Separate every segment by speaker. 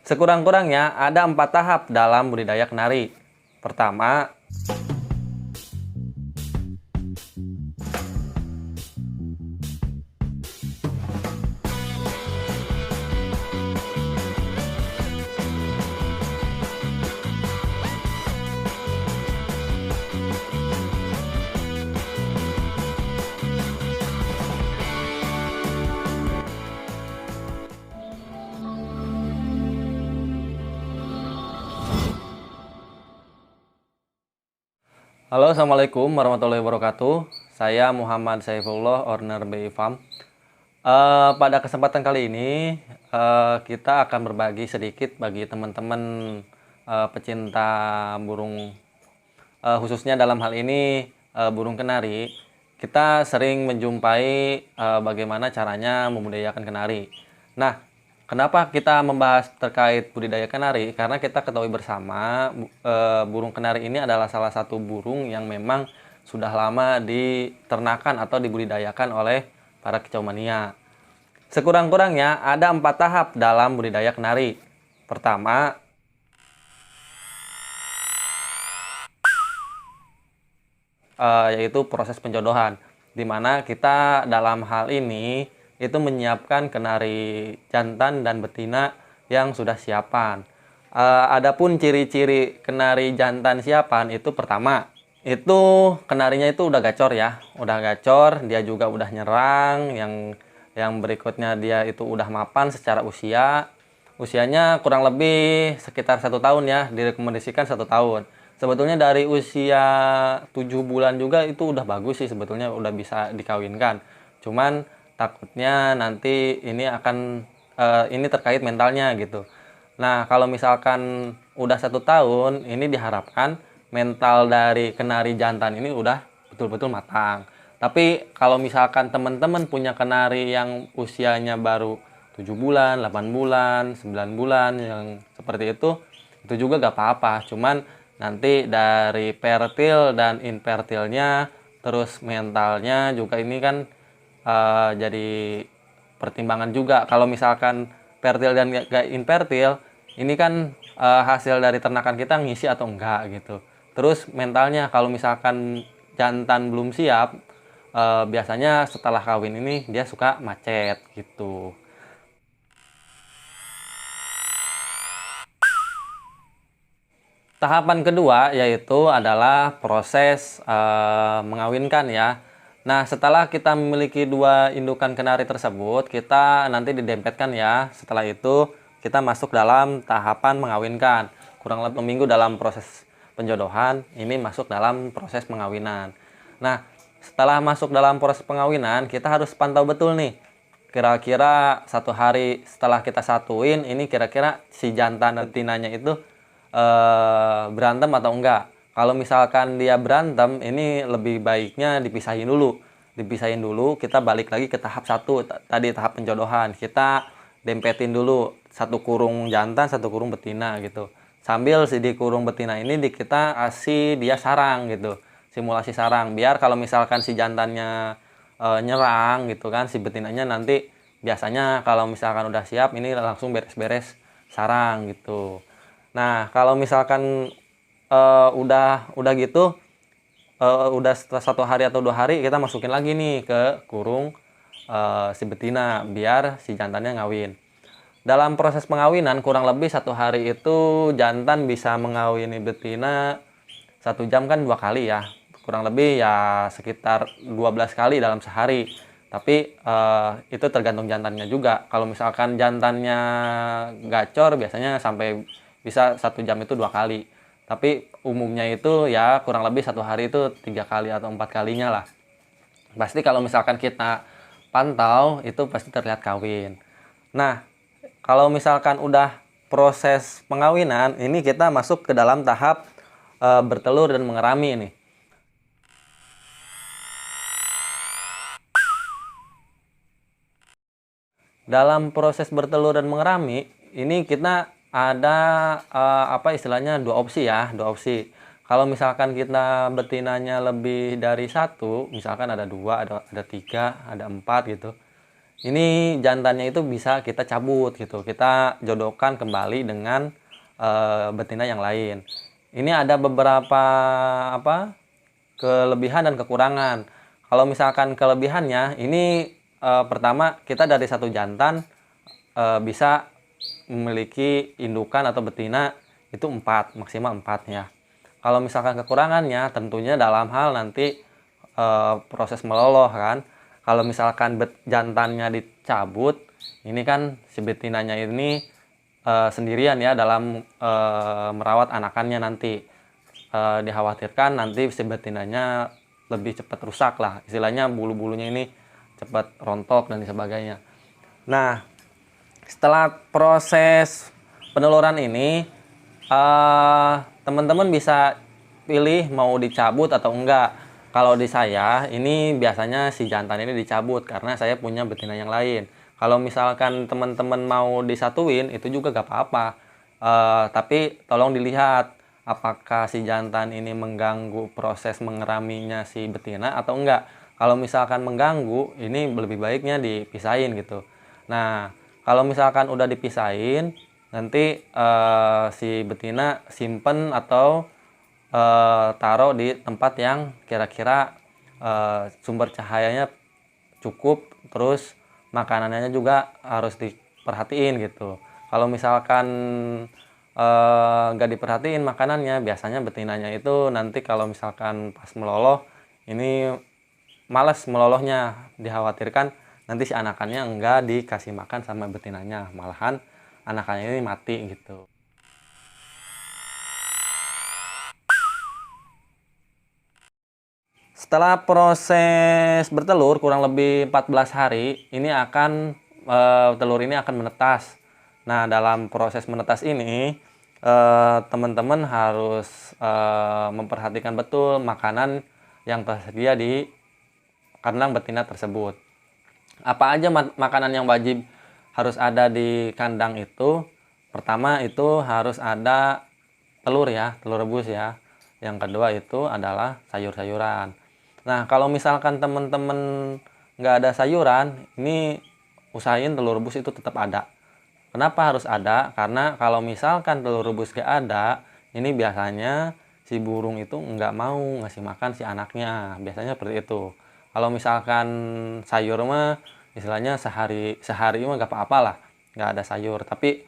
Speaker 1: Sekurang-kurangnya ada 4 tahap dalam budidaya kenari. Pertama, halo, assalamualaikum warahmatullahi wabarakatuh. Saya Muhammad Saifullah, owner BI Farm. Pada kesempatan kali ini kita akan berbagi sedikit bagi teman-teman pecinta burung, khususnya dalam hal ini burung kenari. Kita sering menjumpai bagaimana caranya membudidayakan kenari. Nah, kenapa kita membahas terkait budidaya kenari? Karena kita ketahui bersama burung kenari ini adalah salah satu burung yang memang sudah lama diternakan atau dibudidayakan oleh para kicau mania. Sekurang-kurangnya ada 4 tahap dalam budidaya kenari. Pertama, yaitu proses penjodohan, di mana kita dalam hal ini itu menyiapkan kenari jantan dan betina yang sudah siapan. Adapun ciri-ciri kenari jantan siapan itu pertama, itu kenarinya itu udah gacor ya, udah gacor, dia juga udah nyerang. Yang berikutnya dia itu udah mapan secara usianya kurang lebih sekitar 1 tahun ya, direkomendasikan 1 tahun. Sebetulnya dari usia 7 bulan juga itu udah bagus sih, sebetulnya udah bisa dikawinkan. Cuman takutnya nanti ini akan ini terkait mentalnya gitu. Nah, kalau misalkan udah 1 tahun, ini diharapkan mental dari kenari jantan ini udah betul-betul matang. Tapi kalau misalkan teman-teman punya kenari yang usianya baru 7 bulan, 8 bulan, 9 bulan yang seperti itu juga gak apa-apa. Cuman nanti dari fertil dan infertilnya, terus mentalnya juga ini kan jadi pertimbangan juga. Kalau misalkan fertil dan gak infertil, ini kan hasil dari ternakan kita ngisi atau enggak gitu. Terus mentalnya, kalau misalkan jantan belum siap, biasanya setelah kawin ini dia suka macet gitu. Tahapan kedua yaitu adalah proses mengawinkan ya. Nah, setelah kita memiliki 2 indukan kenari tersebut, kita nanti didempetkan ya. Setelah itu kita masuk dalam tahapan mengawinkan. Kurang lebih minggu dalam proses penjodohan, ini masuk dalam proses pengawinan. Nah, setelah masuk dalam proses pengawinan, kita harus pantau betul nih. Kira-kira 1 hari setelah kita satuin, ini kira-kira si jantan dan betinanya itu berantem atau enggak. Kalau misalkan dia berantem, ini lebih baiknya dipisahin dulu. Kita balik lagi ke tahap 1 tadi, tahap penjodohan. Kita dempetin dulu 1 kurung jantan, 1 kurung betina gitu. Sambil di kurung betina ini kita kasih dia sarang gitu, simulasi sarang, biar kalau misalkan si jantannya nyerang gitu kan, si betinanya nanti biasanya kalau misalkan udah siap ini langsung beres-beres sarang gitu. Nah, kalau misalkan udah gitu, udah setelah 1 hari atau 2 hari, kita masukin lagi nih ke kurung si betina biar si jantannya ngawin. Dalam proses pengawinan kurang lebih 1 hari itu jantan bisa mengawini betina 1 jam kan 2 kali ya, kurang lebih ya sekitar 12 kali dalam sehari. Tapi itu tergantung jantannya juga. Kalau misalkan jantannya gacor, biasanya sampai bisa 1 jam itu 2 kali. Tapi umumnya itu ya kurang lebih 1 hari itu 3 kali atau 4 kalinya lah. Pasti kalau misalkan kita pantau itu pasti terlihat kawin. Nah, kalau misalkan udah proses pengawinan, ini kita masuk ke dalam tahap bertelur dan mengerami ini. Dalam proses bertelur dan mengerami, ini kita ada apa istilahnya 2 opsi ya, 2 opsi. Kalau misalkan kita betinanya lebih dari 1, misalkan ada 2, ada 3, ada 4 gitu. ini jantannya itu bisa kita cabut gitu, kita jodohkan kembali dengan betina yang lain. Ini ada beberapa kelebihan dan kekurangan. Kalau misalkan kelebihannya ini pertama, kita dari satu jantan bisa memiliki indukan atau betina itu 4, maksimal 4 ya. Kalau misalkan kekurangannya tentunya dalam hal nanti proses meloloh kan. Kalau misalkan jantannya dicabut, ini kan si betinanya ini sendirian ya dalam merawat anakannya nanti. Dikhawatirkan nanti si betinanya lebih cepat rusak lah. Istilahnya bulu-bulunya ini cepat rontok dan sebagainya. Nah, setelah proses peneluran ini, teman-teman bisa pilih mau dicabut atau enggak. Kalau di saya ini biasanya si jantan ini dicabut karena saya punya betina yang lain. Kalau misalkan teman-teman mau disatuin itu juga gak apa-apa. Tapi tolong dilihat apakah si jantan ini mengganggu proses mengeraminya si betina atau enggak. Kalau misalkan mengganggu, ini lebih baiknya dipisahin gitu. Nah, kalau misalkan udah dipisahin, nanti si betina simpen atau taruh di tempat yang kira-kira sumber cahayanya cukup, terus makanannya juga harus diperhatiin gitu. Kalau misalkan nggak diperhatiin makanannya, biasanya betinanya itu nanti kalau misalkan pas meloloh ini malas melolohnya, dikhawatirkan nanti si anakannya enggak dikasih makan sama betinanya, malahan anakannya ini mati gitu. Setelah proses bertelur kurang lebih 14 hari, ini akan telur ini akan menetas. Nah, dalam proses menetas ini teman-teman harus memperhatikan betul makanan yang tersedia di kandang betina tersebut. Apa aja makanan yang wajib harus ada di kandang itu? Pertama itu harus ada telur ya, telur rebus ya. Yang kedua itu adalah sayur-sayuran. Nah, kalau misalkan teman-teman nggak ada sayuran, ini usahain telur rebus itu tetap ada. Kenapa harus ada? Karena kalau misalkan telur rebus nggak ada, ini biasanya si burung itu nggak mau ngasih makan si anaknya. Biasanya seperti itu. Kalau misalkan sayur mah istilahnya sehari mah nggak apa-apa lah, nggak ada sayur. Tapi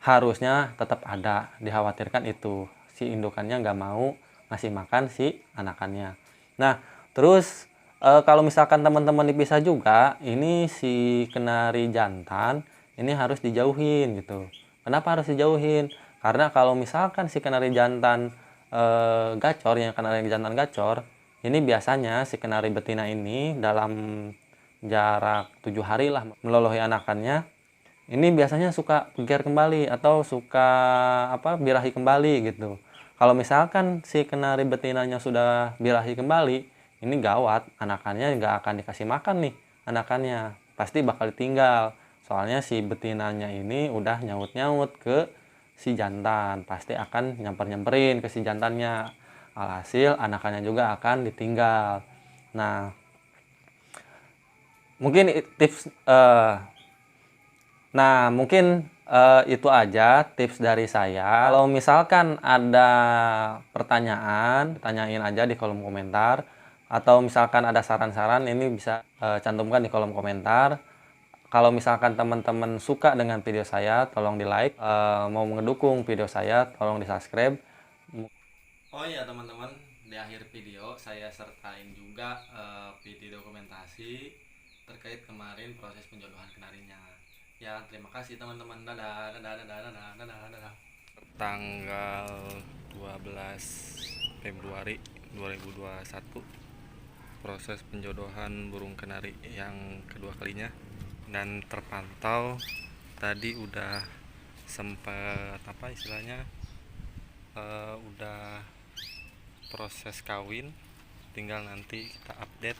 Speaker 1: harusnya tetap ada. Dikhawatirkan itu si indukannya nggak mau ngasih makan si anakannya. Nah, terus kalau misalkan teman-teman dipisah juga, ini si kenari jantan ini harus dijauhin gitu. Kenapa harus dijauhin? Karena kalau misalkan si kenari jantan gacor, yang kenari jantan gacor, ini biasanya si kenari betina ini dalam jarak 7 hari lah melolohi anakannya, ini biasanya suka geger kembali atau suka birahi kembali gitu. Kalau misalkan si kenari betinanya sudah birahi kembali, ini gawat, anakannya nggak akan dikasih makan nih, anakannya pasti bakal ditinggal. Soalnya si betinanya ini udah nyaut-nyaut ke si jantan, pasti akan nyamperin ke si jantannya. Alhasil anakannya juga akan ditinggal. Nah, mungkin tips mungkin itu aja tips dari saya. Kalau misalkan ada pertanyaan, tanyain aja di kolom komentar. Atau misalkan ada saran-saran, ini bisa cantumkan di kolom komentar. Kalau misalkan teman-teman suka dengan video saya, tolong di like. Mau mendukung video saya, tolong di subscribe. Oh iya teman-teman, di akhir video saya sertain juga video dokumentasi terkait kemarin proses penjodohan kenarinya. Ya, terima kasih teman-teman. Dadah, dadah, dadah, dadah, dadah, dadah. Tanggal 12 Februari 2021, proses penjodohan burung kenari yang kedua kalinya, dan terpantau tadi udah sempat udah proses kawin, tinggal nanti kita update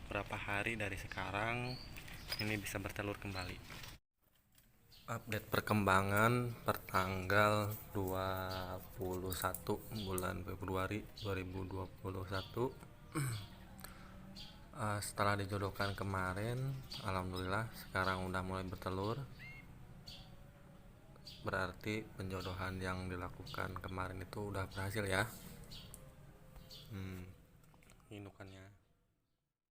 Speaker 1: berapa hari dari sekarang ini bisa bertelur kembali. Update perkembangan per tanggal 21 bulan Februari 2021. Setelah dijodohkan kemarin, alhamdulillah sekarang udah mulai bertelur. Berarti penjodohan yang dilakukan kemarin itu udah berhasil ya. Indukannya